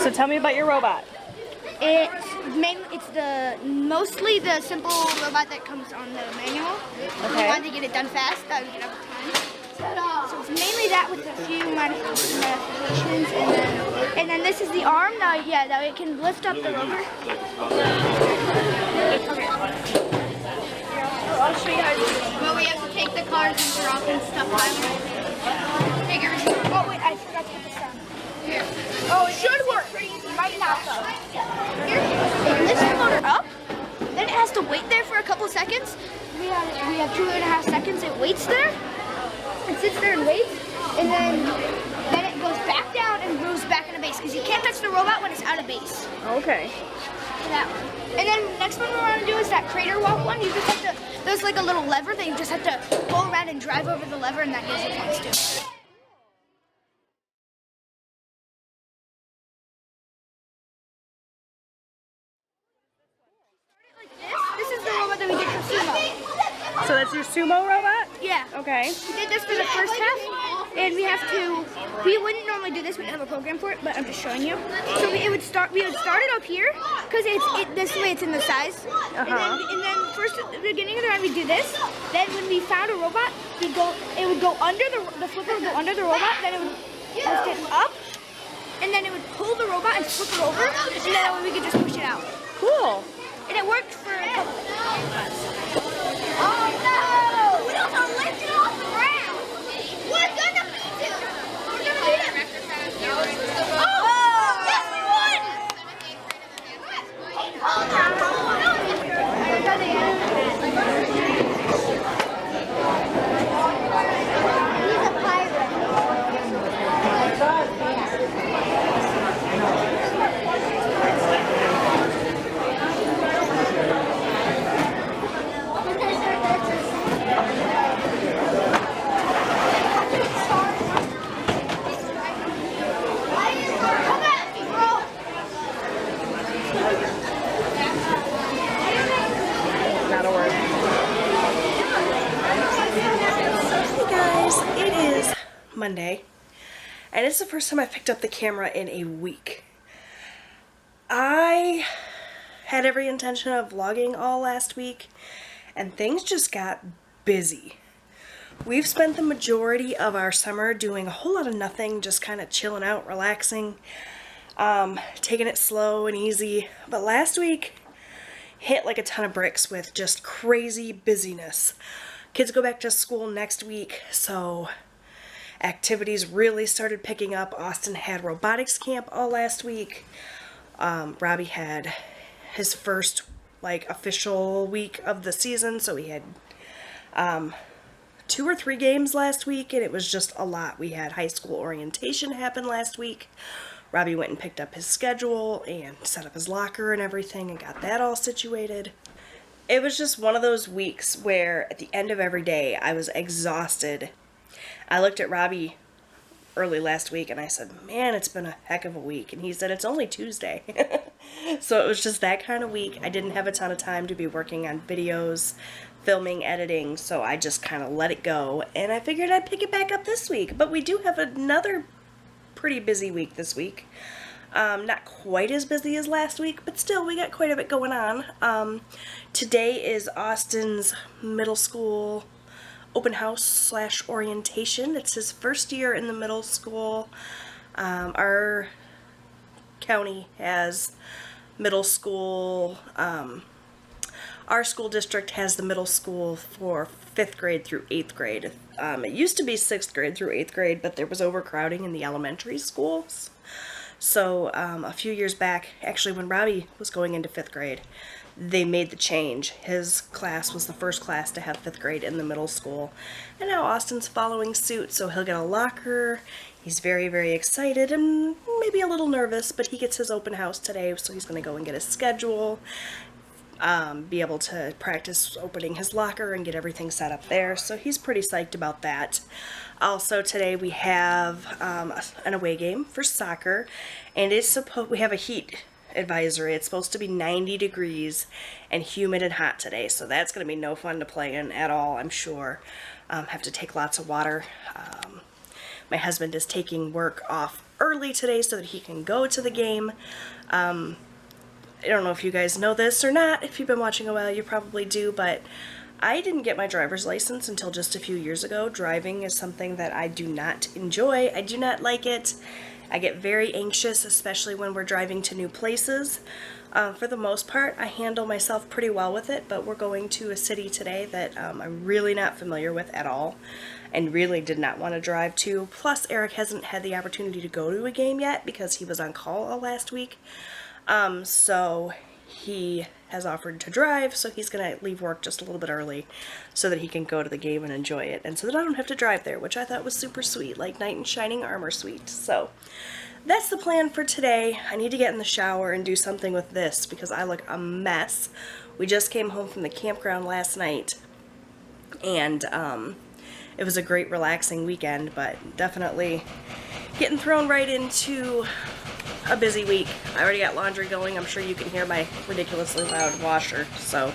So tell me about your robot. It's mostly the simple robot that comes on the manual. Okay. We wanted to get it done fast, that would get over time. So it's mainly that with a few modifications, and then this is the arm. Now it can lift up the rover. Okay. I'll show you how to do it. Well, we have to take the cars and drop and stuff on them. Take everything. Oh wait, I forgot to put this down. Here. Oh, it should work. Might not though. Here. Lift the motor up. Then it has to wait there for a couple seconds. We have 2.5 seconds. It waits there. It sits there and waits, and then it goes back down and moves back into base because you can't touch the robot when it's out of base. Okay. That one. And then the next one we want to do is that crater walk one. You just have to, there's like a little lever that you just have to go around and drive over the lever, and that gives it points too. This is the robot that we did for sumo. So that's your sumo robot? Yeah. Okay. We did this for the first half, and we wouldn't normally do this, we didn't have a program for it, but I'm just showing you. So we would start it up here, because this way it's in the size. And then first at the beginning of the round we'd do this, then when we found a robot, it would go under the flipper would go under the robot, then it would lift it up, and then it would pull the robot and flip it over, and then that way we could just push it out. Cool. And it worked for a couple of Oh no! We don't have to lift it off the ground! We're gonna beat it! We're gonna beat it! Oh! Yes, we won! Hold on! He's a pirate. Not a word. Hey guys, it is Monday, and it's the first time I picked up the camera in a week. I had every intention of vlogging all last week, and things just got busy. We've spent the majority of our summer doing a whole lot of nothing, just kind of chilling out, relaxing, taking it slow and easy. But last week hit like a ton of bricks with just crazy busyness. Kids go back to school next week, so activities really started picking up. Austin had robotics camp all last week. Robbie had his first like official week of the season, so we had 2 or 3 games last week, and it was just a lot. We had high school orientation happen last week. Robbie went and picked up his schedule and set up his locker and everything and got that all situated. It was just one of those weeks where at the end of every day I was exhausted. I looked at Robbie early last week and I said, man, it's been a heck of a week. And he said, it's only Tuesday. So it was just that kind of week. I didn't have a ton of time to be working on videos, filming, editing, so I just kind of let it go. And I figured I'd pick it back up this week. But we do have another pretty busy week this week. Not quite as busy as last week, but still we got quite a bit going on. Today is Austin's middle school open house / orientation. It's his first year in the middle school. Our county has middle school. Our school district has the middle school for 5th grade through 8th grade. It used to be 6th grade through 8th grade, but there was overcrowding in the elementary schools. So a few years back, actually when Robbie was going into 5th grade, they made the change. His class was the first class to have 5th grade in the middle school. And now Austin's following suit, so he'll get a locker. He's very, very excited and maybe a little nervous, but he gets his open house today, so he's going to go and get his schedule. Be able to practice opening his locker and get everything set up there, so he's pretty psyched about that. Also today we have an away game for soccer, and we have a heat advisory. It's supposed to be 90 degrees and humid and hot today, so that's going to be no fun to play in at all, I'm sure. Have to take lots of water. My husband is taking work off early today so that he can go to the game. I don't know if you guys know this or not. If you've been watching a while, you probably do, but I didn't get my driver's license until just a few years ago. Driving is something that I do not enjoy. I do not like it. I get very anxious, especially when we're driving to new places. For the most part, I handle myself pretty well with it, but we're going to a city today that I'm really not familiar with at all and really did not want to drive to. Plus, Eric hasn't had the opportunity to go to a game yet because he was on call all last week. So he has offered to drive, so he's going to leave work just a little bit early so that he can go to the game and enjoy it, and so that I don't have to drive there, which I thought was super sweet, like knight in shining armor sweet. So that's the plan for today. I need to get in the shower and do something with this because I look a mess. We just came home from the campground last night, and it was a great relaxing weekend, but definitely getting thrown right into a busy week. I already got laundry going. I'm sure you can hear my ridiculously loud washer. So,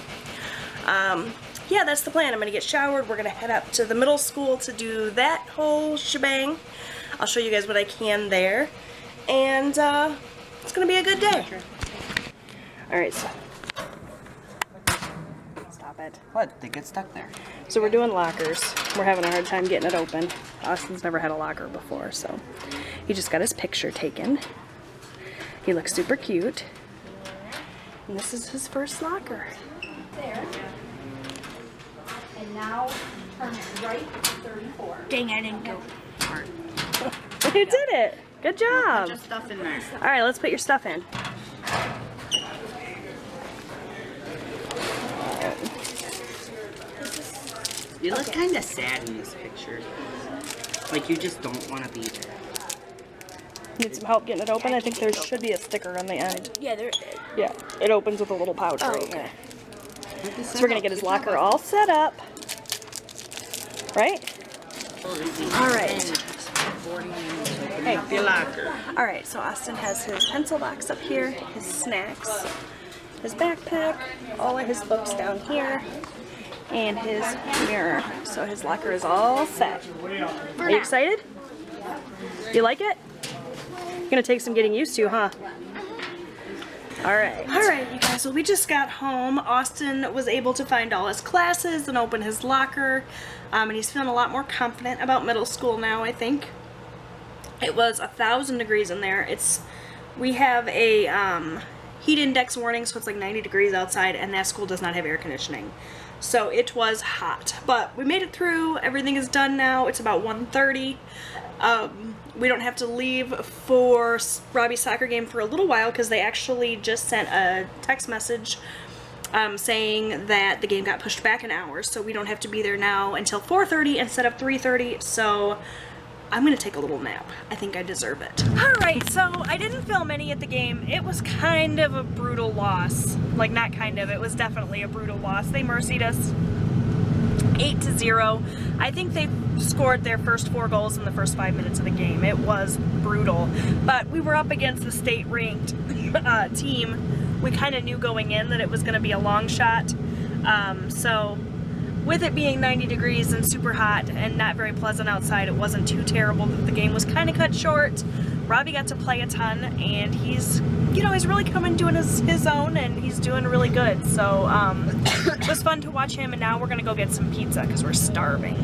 yeah, that's the plan. I'm going to get showered. We're going to head up to the middle school to do that whole shebang. I'll show you guys what I can there. And it's going to be a good day. Alright, so. Stop it. What? They get stuck there. So we're doing lockers. We're having a hard time getting it open. Austin's never had a locker before, so he just got his picture taken. He looks super cute. And this is his first locker. There. And now turn it right 34. Dang, I didn't go. You did it! Good job! Put your stuff in there. Alright, let's put your stuff in. You look kind of sad in this picture. Like you just don't want to be there. Need some help getting it open? I think there should be a sticker on the end. Yeah, there. Yeah, it opens with a little pouch right Okay. here. So we're gonna get his locker all set up. Right? Alright. Hey, your locker. Alright, so Austin has his pencil box up here, his snacks, his backpack, all of his books down here, and his mirror. So his locker is all set. Are you excited? You like it? Gonna take some getting used to, huh? Alright, you guys, so we just got home. Austin was able to find all his classes and open his locker, and he's feeling a lot more confident about middle school now, I think. It was 1,000 degrees in there. We have a heat index warning, so it's like 90 degrees outside, and that school does not have air conditioning. So it was hot, but we made it through. Everything is done now. It's about 1:30. We don't have to leave for Robbie's soccer game for a little while because they actually just sent a text message saying that the game got pushed back an hour, so we don't have to be there now until 4:30 instead of 3:30. So I'm gonna take a little nap. I think I deserve it. Alright, so I didn't film any at the game. It was kind of a brutal loss. Like, not kind of, it was definitely a brutal loss. They mercied us 8-0. I think they scored their first 4 goals in the first 5 minutes of the game. It was brutal. But we were up against the state-ranked team. We kind of knew going in that it was gonna be a long shot. So with it being 90 degrees and super hot and not very pleasant outside, it wasn't too terrible. The game was kind of cut short. Robbie got to play a ton, and he's, you know, he's really coming doing his own, and he's doing really good. So it was fun to watch him, and now we're gonna go get some pizza because we're starving.